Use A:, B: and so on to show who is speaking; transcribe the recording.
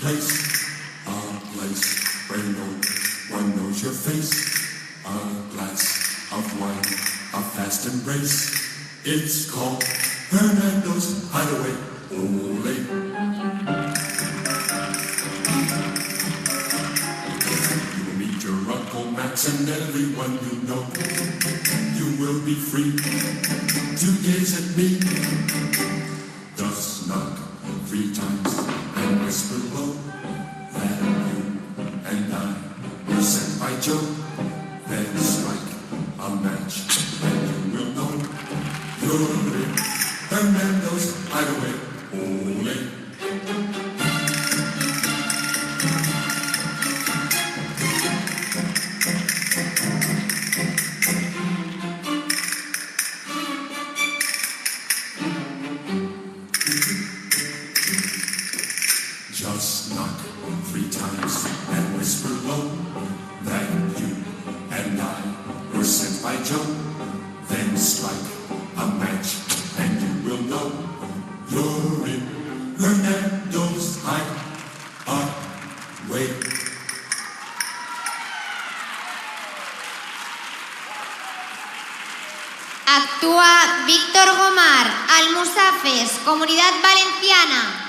A: place where no one knows your face. A glass of wine, a fast embrace. It's called Hernando's Hideaway. Ole. You'll meet your Uncle Max and everyone you know. You will be free to gaze at me. Just knock 3 times and whisper low that you and I were sent by Joe. Then strike a match and you will know you're in Hernando's Hideaway. Ole. Just knock 3 times and whisper low that you and I were sent by Joe. Then strike a match and you will know you're in Hernando's Hideaway.
B: Actúa Víctor Gomar, Almusafes, Comunidad Valenciana.